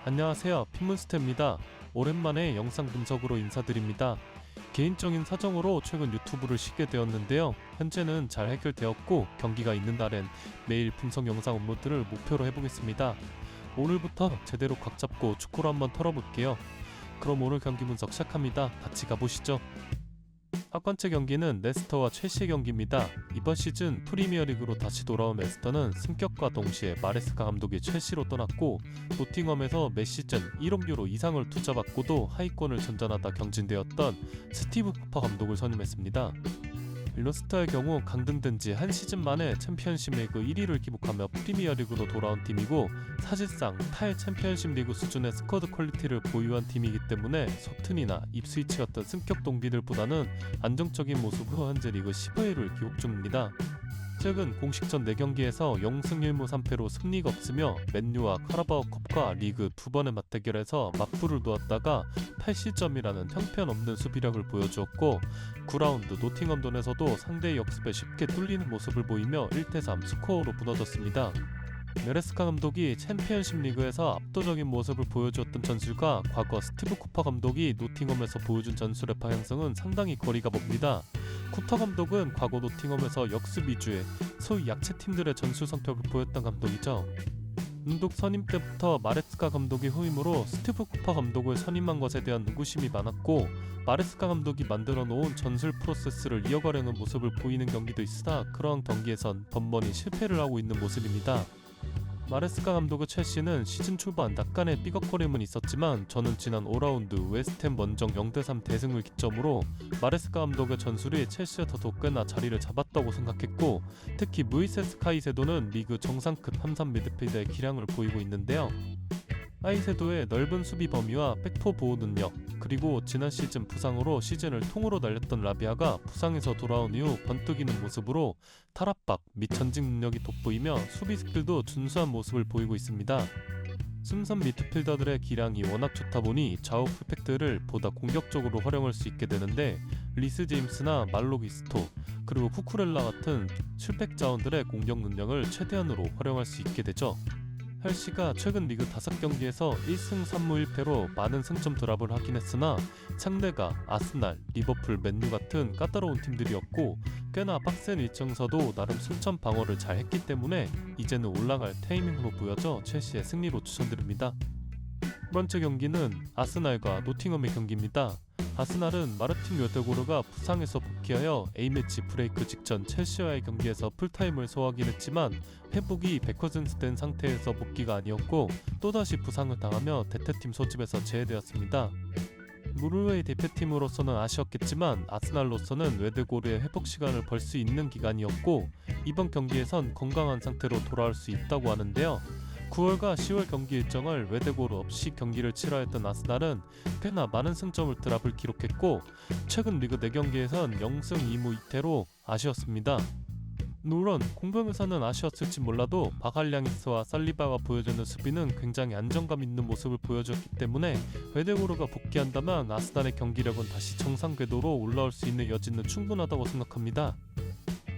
안녕하세요. 핀문스터입니다. 오랜만에 영상 분석으로 인사드립니다. 개인적인 사정으로 최근 유튜브를 쉬게 되었는데요. 현재는 잘 해결되었고 경기가 있는 날엔 매일 분석 영상 업로드를 목표로 해보겠습니다. 오늘부터 제대로 각 잡고 축구를 한번 털어볼게요. 그럼 오늘 경기 분석 시작합니다. 같이 가보시죠. 첫 번째 경기는 레스터와 첼시의 경기입니다. 이번 시즌 프리미어리그로 다시 돌아온 레스터는 승격과 동시에 마레스카 감독이 첼시로 떠났고 노팅엄에서 몇 시즌 1억 유로 이상을 투자받고도 하위권을 전전하다 경진되었던 스티브 쿠퍼 감독을 선임했습니다. 레스터의 경우 강등된 지 한 시즌 만에 챔피언십 리그 1위를 기록하며 프리미어리그로 돌아온 팀이고 사실상 타의 챔피언십 리그 수준의 스쿼드 퀄리티를 보유한 팀이기 때문에 소튼이나 입스위치 같은 승격 동비들보다는 안정적인 모습으로 현재 리그 15위를 기록 중입니다. 최근 공식전 4경기에서 0승 1무 3패로 승리가 없으며 맨유와 카라바오컵과 리그 두 번의 맞대결에서 맞불을 놓았다가 8실점이라는 형편없는 수비력을 보여주었고 9라운드 노팅엄전에서도 상대의 역습에 쉽게 뚫리는 모습을 보이며 1대3 스코어로 무너졌습니다. 메레스카 감독이 챔피언십 리그에서 압도적인 모습을 보여주었던 전술과 과거 스티브 쿠퍼 감독이 노팅엄에서 보여준 전술의 방향성은 상당히 거리가 멉니다. 쿠퍼 감독은 과거 노팅엄에서 역습 위주의 소위 약체팀들의 전술 성격을 보였던 감독이죠. 감독 선임 때부터 마레스카 감독이 후임으로 스티브 쿠퍼 감독을 선임한 것에 대한 의구심이 많았고 마레스카 감독이 만들어 놓은 전술 프로세스를 이어가려는 모습을 보이는 경기도 있으나 그러한 경기에선 번번이 실패를 하고 있는 모습입니다. 마레스카 감독의 첼시는 시즌 초반 약간의 삐걱거림은 있었지만 저는 지난 5라운드 웨스트햄 원정 0대3 대승을 기점으로 마레스카 감독의 전술이 첼시에서도 꽤나 자리를 잡았다고 생각했고 특히 무이세스 카이세도는 리그 정상급 함선 미드필더의 기량을 보이고 있는데요. 카이세도의 넓은 수비 범위와 백포 보호 능력 그리고 지난 시즌 부상으로 시즌을 통으로 날렸던 라비아가 부상에서 돌아온 이후 번뜩이는 모습으로 탈압박 및 전직 능력이 돋보이며 수비 스킬도 준수한 모습을 보이고 있습니다. 순선 미드필더들의 기량이 워낙 좋다 보니 좌우 풀백들을 보다 공격적으로 활용할 수 있게 되는데 리스 제임스나 말로기스토 그리고 쿠쿠렐라 같은 실백 자원들의 공격 능력을 최대한으로 활용할 수 있게 되죠. 첼시가 최근 리그 5경기에서 1승 3무 1패로 많은 승점 드랍을 하긴 했으나 상대가 아스날, 리버풀, 맨유 같은 까다로운 팀들이었고 꽤나 빡센 일정서도 나름 승점 방어를 잘 했기 때문에 이제는 올라갈 타이밍으로 보여져 첼시의 승리로 추천드립니다. 두 번째 경기는 아스날과 노팅엄의 경기입니다. 아스날은 마르틴 요데고르가 부상에서 복귀하여 A매치 브레이크 직전 첼시와의 경기에서 풀타임을 소화하긴 했지만 회복이 100% 된 상태에서 복귀가 아니었고 또다시 부상을 당하며 대표팀 소집에서 제외되었습니다. 노르웨이 대표팀으로서는 아쉬웠겠지만 아스날로서는 웨데고르의 회복 시간을 벌 수 있는 기간이었고 이번 경기에선 건강한 상태로 돌아올 수 있다고 하는데요. 9월과 10월 경기 일정을 웨데고르 없이 경기를 치러했던 아스날은 꽤나 많은 승점을 드랍을 기록했고 최근 리그 4경기에선 0승 2무 2패로 아쉬웠습니다. 물론 공격에서는 아쉬웠을지 몰라도 바갈량이스와 살리바가 보여주는 수비는 굉장히 안정감 있는 모습을 보여줬기 때문에 웨데고르가 복귀한다면 아스날의 경기력은 다시 정상 궤도로 올라올 수 있는 여지는 충분하다고 생각합니다.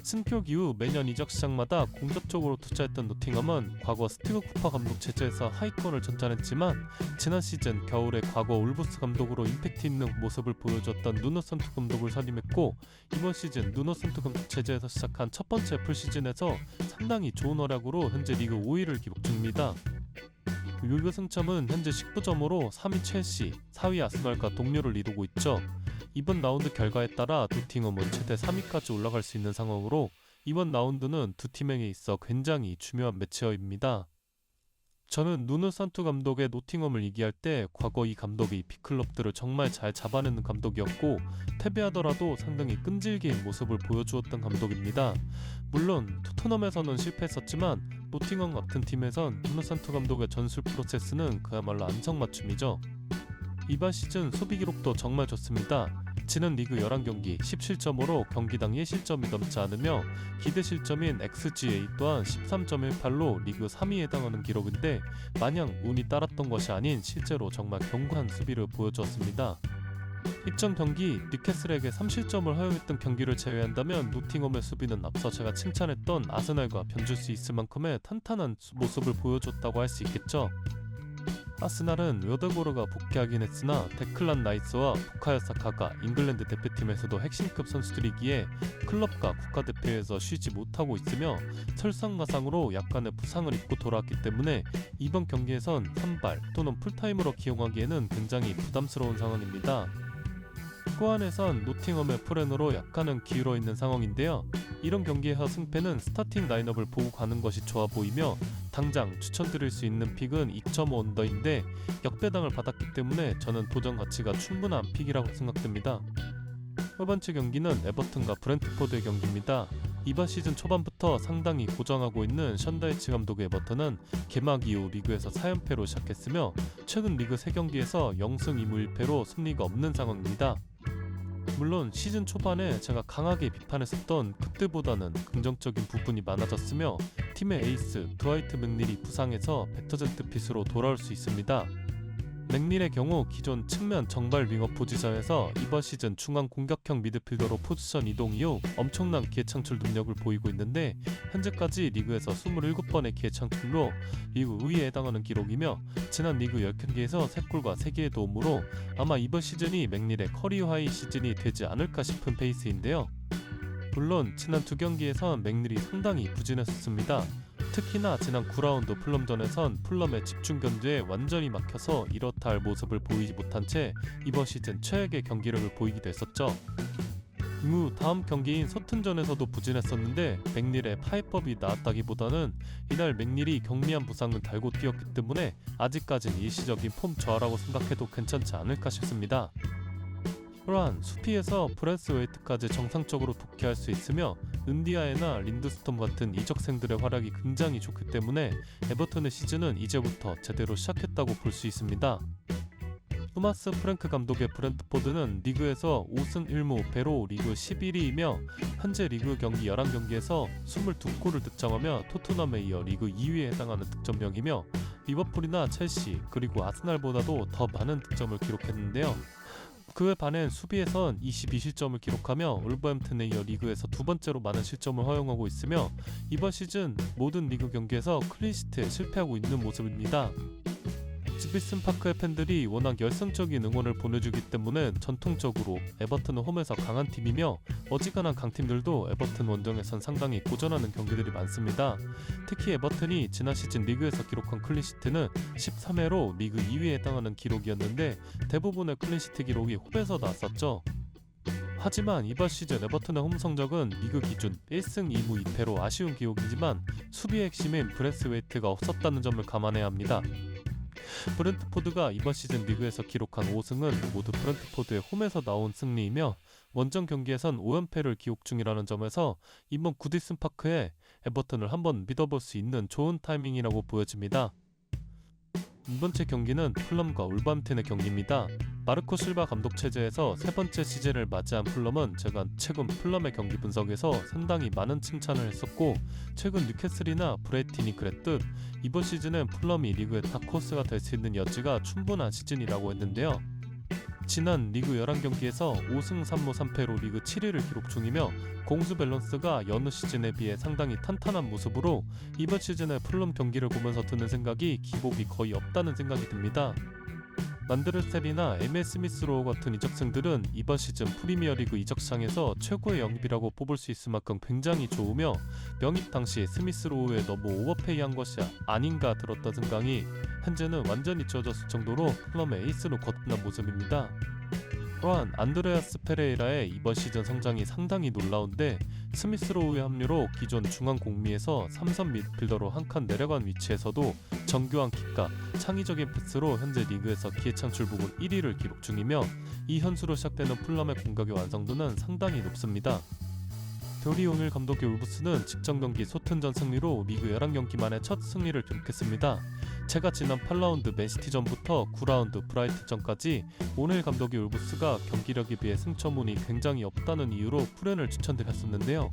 승격 이후 매년 이적 시장마다 공격적으로 투자했던 노팅엄은 과거 스티브 쿠퍼 감독 체제에서 하위권을 전전했지만 지난 시즌 겨울에 과거 울브스 감독으로 임팩트 있는 모습을 보여줬던 누노 산투 감독을 선임했고 이번 시즌 누노 산투 감독 체제에서 시작한 첫 번째 풀시즌에서 상당히 좋은 활약으로 현재 리그 5위를 기록 중입니다. 리그 승점은 현재 19점으로 3위 첼시, 4위 아스날과 동료를 이루고 있죠. 이번 라운드 결과에 따라 노팅엄은 최대 3위까지 올라갈 수 있는 상황으로 이번 라운드는 두 팀에게 있어 굉장히 중요한 매치업입니다. 저는 누누 산투 감독의 노팅엄을 이기할 때 과거 이 감독이 빅클럽들을 정말 잘 잡아내는 감독이었고 패배하더라도 상당히 끈질긴 모습을 보여주었던 감독입니다. 물론 토트넘에서는 실패했었지만 노팅엄 같은 팀에선 누누 산투 감독의 전술 프로세스는 그야말로 안성맞춤이죠. 이번 시즌 수비 기록도 정말 좋습니다. 지난 리그 11경기 17점으로 경기당 1실점이 넘지 않으며 기대 실점인 XGA 또한 13.18로 리그 3위에 해당하는 기록인데 마냥 운이 따랐던 것이 아닌 실제로 정말 견고한 수비를 보여주었습니다. 입전 경기 뉴캐슬에게 3실점을 허용했던 경기를 제외한다면 노팅엄의 수비는 앞서 제가 칭찬했던 아스날과 변줄 수 있을 만큼의 탄탄한 모습을 보여줬다고 할 수 있겠죠. 아스날은 웨더고르가 복귀하긴 했으나 데클란 라이스와 부카요 사카가 잉글랜드 대표팀에서도 핵심급 선수들이기에 클럽과 국가대표에서 쉬지 못하고 있으며 설상가상으로 약간의 부상을 입고 돌아왔기 때문에 이번 경기에선 선발 또는 풀타임으로 기용하기에는 굉장히 부담스러운 상황입니다. 그 안에선 노팅엄의 프렌으로 약간은 기울어 있는 상황인데요. 이런 경기에서 승패는 스타팅 라인업을 보고 가는 것이 좋아 보이며 당장 추천드릴 수 있는 픽은 2.5 언더인데 역배당을 받았기 때문에 저는 도전 가치가 충분한 픽이라고 생각됩니다. 첫 번째 경기는 에버튼과 브렌트포드의 경기입니다. 이번 시즌 초반부터 상당히 고정하고 있는 션다이치 감독의 에버튼은 개막 이후 리그에서 4연패로 시작했으며 최근 리그 3경기에서 0승 2무 1패로 승리가 없는 상황입니다. 물론 시즌 초반에 제가 강하게 비판했었던 그때보다는 긍정적인 부분이 많아졌으며 팀의 에이스 드와이트 맥닐이 부상해서 베터젠트 핏으로 돌아올 수 있습니다. 맥닐의 경우 기존 측면 정발 윙어 포지션에서 이번 시즌 중앙 공격형 미드필더로 포지션 이동 이후 엄청난 기회 창출 능력을 보이고 있는데 현재까지 리그에서 27번의 기회 창출로 리그 우위에 해당하는 기록이며 지난 리그 10경기에서 3골과 3개의 도움으로 아마 이번 시즌이 맥닐의 커리어 하이 시즌이 되지 않을까 싶은 페이스인데요. 물론 지난 2경기에선 맥닐이 상당히 부진했었습니다. 특히나 지난 9라운드 풀럼전에선 풀럼의 집중 견제에 완전히 막혀서 이렇다 할 모습을 보이지 못한 채 이번 시즌 최악의 경기력을 보이기도 했었죠. 이후 다음 경기인 소튼전에서도 부진했었는데 맥닐의 파해법이 나왔다기보다는 이날 맥닐이 경미한 부상을 달고 뛰었기 때문에 아직까진 일시적인 폼 저하라고 생각해도 괜찮지 않을까 싶습니다. 또한 수피에서 브래스웨이트까지 정상적으로 복귀할 수 있으며 은디아에나 린드스톰 같은 이적생들의 활약이 굉장히 좋기 때문에 에버튼의 시즌은 이제부터 제대로 시작했다고 볼 수 있습니다. 토마스 프랭크 감독의 브렌트포드는 리그에서 5승 1무 5패로 리그 11위이며 현재 리그 경기 11경기에서 22골을 득점하며 토트넘에 이어 리그 2위에 해당하는 득점력이며 리버풀이나 첼시 그리고 아스날보다도 더 많은 득점을 기록했는데요. 그에 반해 수비에선 22실점을 기록하며 울버햄튼에 이어 리그에서 두 번째로 많은 실점을 허용하고 있으며 이번 시즌 모든 리그 경기에서 클린시트에 실패하고 있는 모습입니다. 지비슨 파크의 팬들이 워낙 열성적인 응원을 보내주기 때문에 전통적으로 에버튼은 홈에서 강한 팀이며 어지간한 강팀들도 에버튼 원정에선 상당히 고전하는 경기들이 많습니다. 특히 에버튼이 지난 시즌 리그에서 기록한 클린시트는 13회로 리그 2위에 해당하는 기록이었는데 대부분의 클린시트 기록이 홈에서 나왔었죠. 하지만 이번 시즌 에버튼의 홈 성적은 리그 기준 1승 2무 2패로 아쉬운 기록이지만 수비의 핵심인 브래스웨이트가 없었다는 점을 감안해야 합니다. 브렌트포드가 이번 시즌 리그에서 기록한 5승은 모두 브렌트포드의 홈에서 나온 승리이며 원정 경기에선 5연패를 기록 중이라는 점에서 이번 구디슨 파크에 에버튼을 한번 믿어볼 수 있는 좋은 타이밍이라고 보여집니다. 이번째 경기는 풀럼과 울버햄튼의 경기입니다. 마르코 실바 감독 체제에서 세 번째 시즌을 맞이한 풀럼은 제가 최근 풀럼의 경기 분석에서 상당히 많은 칭찬을 했었고 최근 뉴캐슬이나 브라이튼이 그랬듯 이번 시즌은 풀럼이 리그의 다크호스가 될 수 있는 여지가 충분한 시즌이라고 했는데요. 지난 리그 11경기에서 5승 3무 3패로 리그 7위를 기록 중이며 공수 밸런스가 여느 시즌에 비해 상당히 탄탄한 모습으로 이번 시즌의 풀럼 경기를 보면서 드는 생각이 기복이 거의 없다는 생각이 듭니다. 만드레셀이나 에메 스미스로우 같은 이적생들은 이번 시즌 프리미어리그 이적시장에서 최고의 영입이라고 뽑을 수 있을 만큼 굉장히 좋으며 영입 당시 스미스로우에 너무 오버페이한 것이 아닌가 들었던 생각이 현재는 완전히 지워졌을 정도로 풀럼의 에이스로 거듭난 모습입니다. 또한 안드레아스 페레이라의 이번 시즌 성장이 상당히 놀라운데 스미스로우의 합류로 기존 중앙 공미에서 3선 미드필더로 한 칸 내려간 위치에서도 정교한 킥과 창의적인 패스로 현재 리그에서 기회 창출 부분 1위를 기록 중이며 이 현수로 시작되는 풀럼의 공격의 완성도는 상당히 높습니다. 데리 오닐 감독의 울브스는 직전 경기 소튼전 승리로 리그 11경기 만에 첫 승리를 기록했습니다. 제가 지난 8라운드 맨시티전부터 9라운드 브라이튼전까지 오닐 감독의 울브스가 경기력에 비해 승점운이 굉장히 없다는 이유로 프렌을 추천드렸었는데요.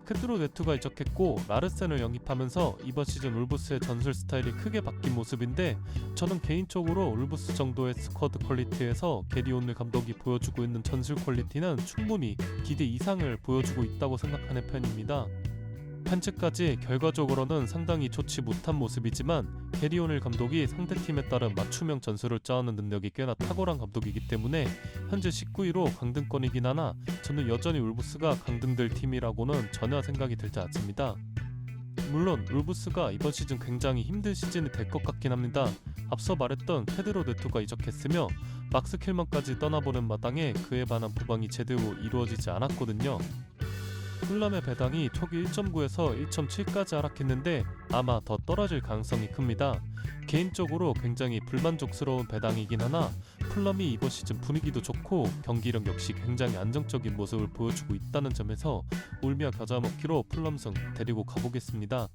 크드로 네투가 이적했고 라르센을 영입하면서 이번 시즌 울브스의 전술 스타일이 크게 바뀐 모습인데 저는 개인적으로 울브스 정도의 스쿼드 퀄리티에서 게리 오닐 감독이 보여주고 있는 전술 퀄리티는 충분히 기대 이상을 보여주고 있다고 생각하는 편입니다. 현재까지 결과적으로는 상당히 좋지 못한 모습이지만 게리 오닐 감독이 상대팀에 따른 맞춤형 전술을 짜는 능력이 꽤나 탁월한 감독이기 때문에 현재 19위로 강등권이긴 하나 저는 여전히 울브스가 강등될 팀이라고는 전혀 생각이 들지 않습니다. 물론 울브스가 이번 시즌 굉장히 힘든 시즌이 될 것 같긴 합니다. 앞서 말했던 페드로 네토가 이적했으며 막스 킬먼까지 떠나보는 마당에 그에 반한 보강이 제대로 이루어지지 않았거든요. ful람의 배당이 초기 1.9에서 1.7까지 하락했는데 아마 더 떨어질 가능성이 큽니다. 개인적으로 굉장히 불만족스러운 배당이긴 하나 ful람이 이번 시즌 분위기도 좋고 경기력 역시 굉장히 안정적인 모습을 보여주고 있다는 점에서 울며 겨자 먹기로 ful람승 데리고 가보겠습니다.